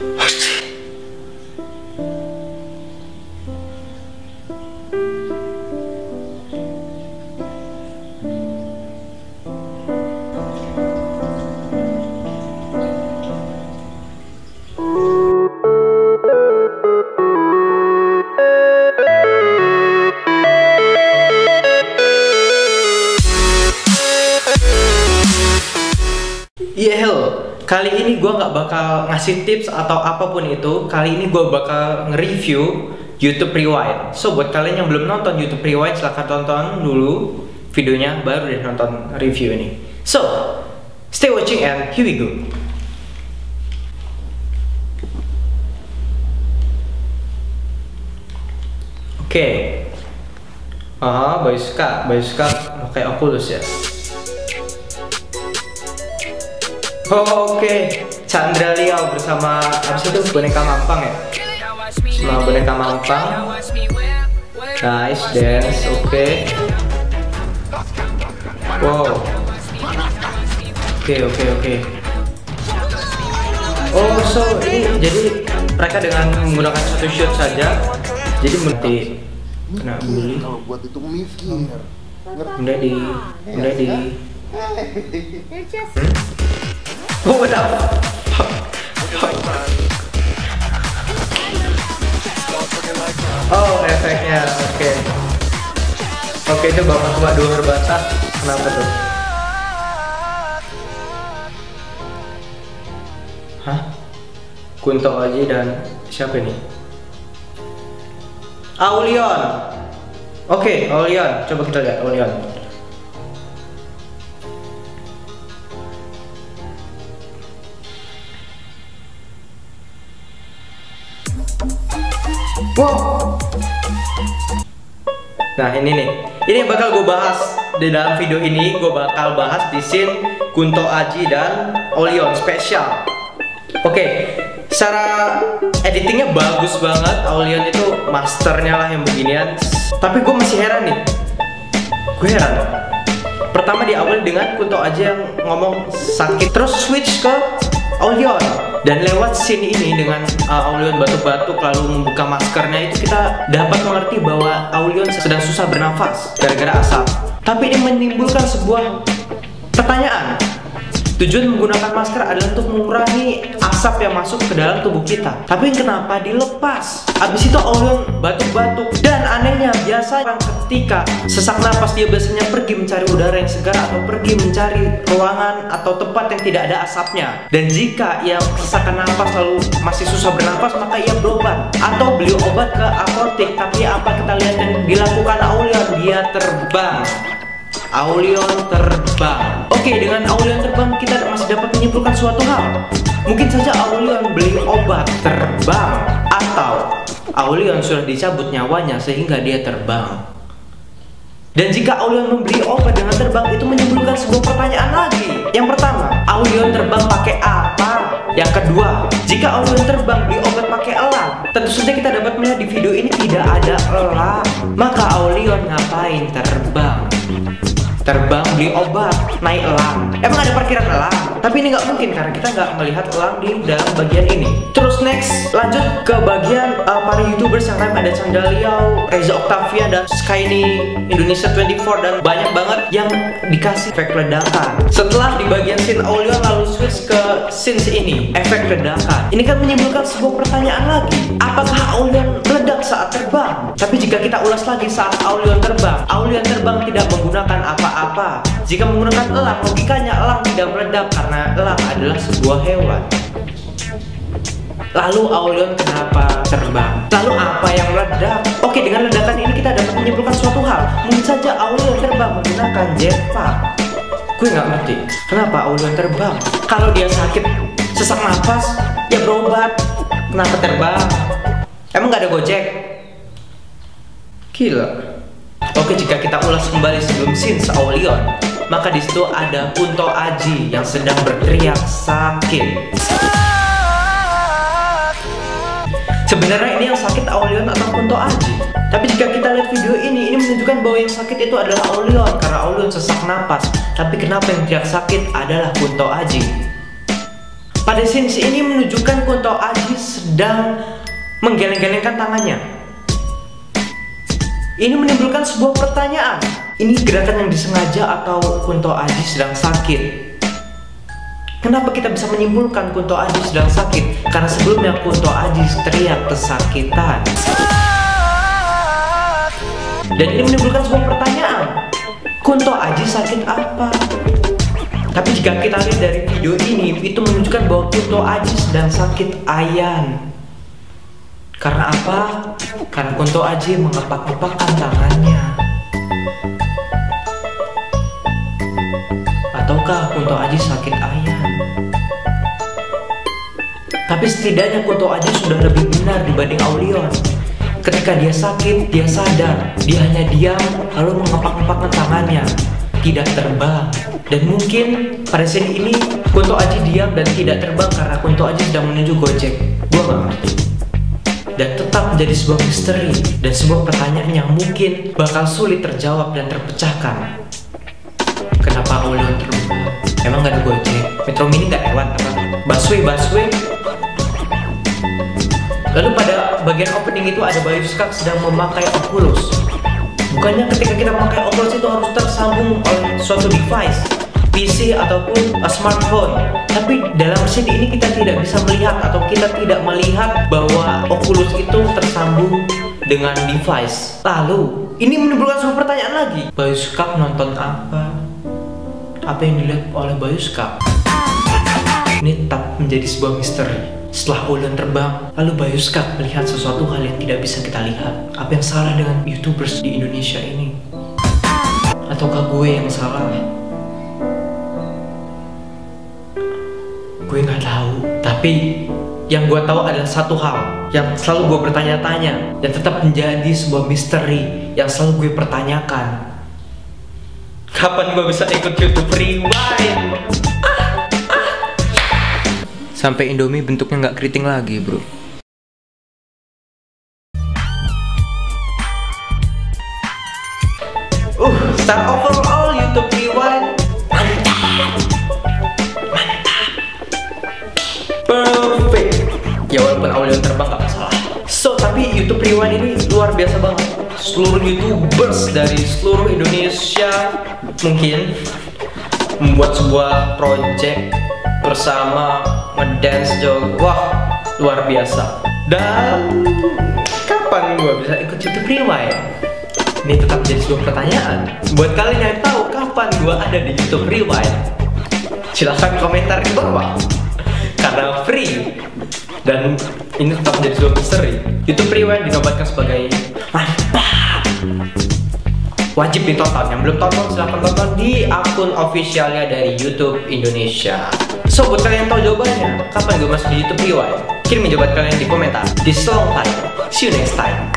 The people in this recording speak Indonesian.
Iya, hello. Kali ini gue nggak bakal ngasih tips atau apapun itu. Kali ini gue bakal nge-review YouTube Rewind. So, buat kalian yang belum nonton YouTube Rewind, silahkan tonton dulu videonya, baru deh nonton review ini. So, stay watching and here we go. Oke. Bayuska pakai Oculus ya. Oke. Chandra Liao bersama abis itu boneka Mampang ya. Sama boneka Mampang. Nice dance, oke. Wow. Oke. Oh, so ini jadi mereka dengan menggunakan satu shot saja. Jadi mesti kena bully. Kalau buat itu mikir. Udah di. Oh, udah. Oh, efeknya, oke. Oke, itu bapak tua dua batas. Kenapa tuh? Hah? Kunto Aji dan siapa ini? Aulion. Oke, Aulion. Coba kita lihat Aulion. Wow. Nah, ini nih. Ini yang bakal gue bahas di dalam video ini. Gue bakal bahas di scene Kunto Aji dan Aulion spesial. Oke, secara editingnya bagus banget. Aulion itu masternya lah yang beginian. Tapi gue masih heran nih. Gue heran. Pertama di awal dengan Kunto Aji yang ngomong sakit, terus switch ke Aulion. Dan lewat scene ini dengan Aulion batuk-batuk lalu membuka maskernya, itu kita dapat mengerti bahwa Aulion sedang susah bernafas gara-gara asap. Tapi ini menimbulkan sebuah pertanyaan. Tujuan menggunakan masker adalah untuk mengurangi asap yang masuk ke dalam tubuh kita. Tapi kenapa dilepas? Abis itu Aulion batuk-batuk. Dan anehnya, biasa orang ketika sesak napas dia biasanya pergi mencari udara yang segar atau pergi mencari ruangan atau tempat yang tidak ada asapnya. Dan jika ia sesakan napas lalu masih susah bernafas, maka ia berobat atau beli obat ke apotek. Tapi apa kita lihat yang dilakukan Aulion? Dia terbang. Aulion terbang. Oke, dengan Aulion terbang kita masih dapat menyimpulkan suatu hal. Mungkin saja Aulion beli obat terbang, atau Aulion sudah dicabut nyawanya sehingga dia terbang. Dan jika Aulion membeli obat dengan terbang, itu menimbulkan sebuah pertanyaan lagi. Yang pertama, Aulion terbang pakai apa? Yang kedua, jika Aulion terbang beli obat pakai elang, tentu saja kita dapat melihat di video ini tidak ada elang. Maka Aulion ngapain terbang? Terbang, beli obat, naik elang. Emang ada parkiran elang? Tapi ini nggak mungkin karena kita nggak melihat elang di dalam bagian ini. Terus next, lanjut ke bagian para youtubers yang lain. Ada Chandra Liao, Reza Octavia, dan Skyny Indonesia 24, dan banyak banget yang dikasih efek ledakan. Setelah di bagian scene Aulion lalu switch ke scene ini, efek ledakan. Ini kan menimbulkan sebuah pertanyaan lagi. Apakah Aulion meledak saat terbang? Tapi jika kita ulas lagi saat Aulion terbang tidak menggunakan apa-apa. Jika menggunakan elang, logikanya elang tidak meledak karena elang adalah sebuah hewan. Lalu Aulion kenapa terbang? Lalu apa yang meledak? Oke, dengan ledakan ini kita dapat menyimpulkan suatu hal. Mungkin saja Aulion terbang menggunakan jetpack. Gue nggak ngerti kenapa Aulion terbang. Kalau dia sakit sesak nafas, ya berobat. Kenapa terbang? Emang nggak ada Gojek? Gila. Oke, jika kita ulas kembali sebelum scene Aulion, maka di situ ada Kunto Aji yang sedang berteriak sakit. Sebenarnya ini yang sakit Aulion atau Kunto Aji? Tapi jika kita lihat video ini menunjukkan bahwa yang sakit itu adalah Aulion karena Aulion sesak napas. Tapi kenapa yang teriak sakit adalah Kunto Aji? Pada scene ini menunjukkan Kunto Aji sedang menggeleng-gelengkan tangannya. Ini menimbulkan sebuah pertanyaan. Ini gerakan yang disengaja atau Kunto Aji sedang sakit? Kenapa kita bisa menyimpulkan Kunto Aji sedang sakit? Karena sebelumnya Kunto Aji teriak kesakitan. Dan ini menimbulkan sebuah pertanyaan. Kunto Aji sakit apa? Tapi jika kita lihat dari video ini, itu menunjukkan bahwa Kunto Aji sedang sakit ayan. Karena apa? Karena Kunto Aji mengepak-ngepakkan tangannya. Ataukah Kunto Aji sakit ayan? Tapi setidaknya Kunto Aji sudah lebih benar dibanding Aulion. Ketika dia sakit, dia sadar. Dia hanya diam, lalu mengepak-ngepakkan tangannya, tidak terbang. Dan mungkin pada scene ini Kunto Aji diam dan tidak terbang karena Kunto Aji sedang menuju Gojek. Gua gak ngerti. Dan tetap menjadi sebuah misteri dan sebuah pertanyaan yang mungkin bakal sulit terjawab dan terpecahkan. Kenapa Aulion terbang? Emang gak ada Gojek? Metro Mini gak lewat apa? Busway? Lalu pada bagian opening itu ada Bayu Skak sedang memakai Oculus. Bukannya ketika kita memakai Oculus itu harus tersambung oleh suatu device, PC ataupun smartphone. Tapi dalam scene ini kita tidak bisa melihat atau kita tidak melihat bahwa Oculus itu tersambung dengan device. Lalu ini menimbulkan sebuah pertanyaan lagi. Bayu Skak nonton apa? Apa yang dilihat oleh Bayu Skak? Ini tetap menjadi sebuah misteri. Setelah Aulion terbang, lalu Bayu Skak melihat sesuatu hal yang tidak bisa kita lihat. Apa yang salah dengan YouTubers di Indonesia ini? Ataukah gue yang salah? Gue nggak tahu. Tapi yang gue tahu adalah satu hal yang selalu gue bertanya-tanya dan tetap menjadi sebuah misteri yang selalu gue pertanyakan. Kapan gue bisa ikut YouTube Rewind? Sampai Indomie bentuknya nggak keriting lagi, bro. Start overall YouTube Rewind. Mantap. Perfect. Ya walaupun Aulion terbang nggak masalah. So, tapi YouTube Rewind ini luar biasa banget. Seluruh YouTubers dari seluruh Indonesia mungkin membuat sebuah project bersama ngedance jog. Wah, luar biasa. Dan kapan gue bisa ikut YouTube Rewind? Ini tetap jadi sebuah pertanyaan. Buat kalian yang tahu kapan gue ada di YouTube Rewind, silahkan komentar di bawah. Karena free. Dan ini tetap menjadi sebuah misteri. YouTube Rewind dinobatkan sebagai mantap, wajib ditonton. Yang belum tonton silahkan tonton di akun officialnya dari YouTube Indonesia. So, buat kalian yang tahu jawabannya, kapan gue masuk di YouTube Rewind? Kirim jawaban kalian di komentar. This long time. See you next time.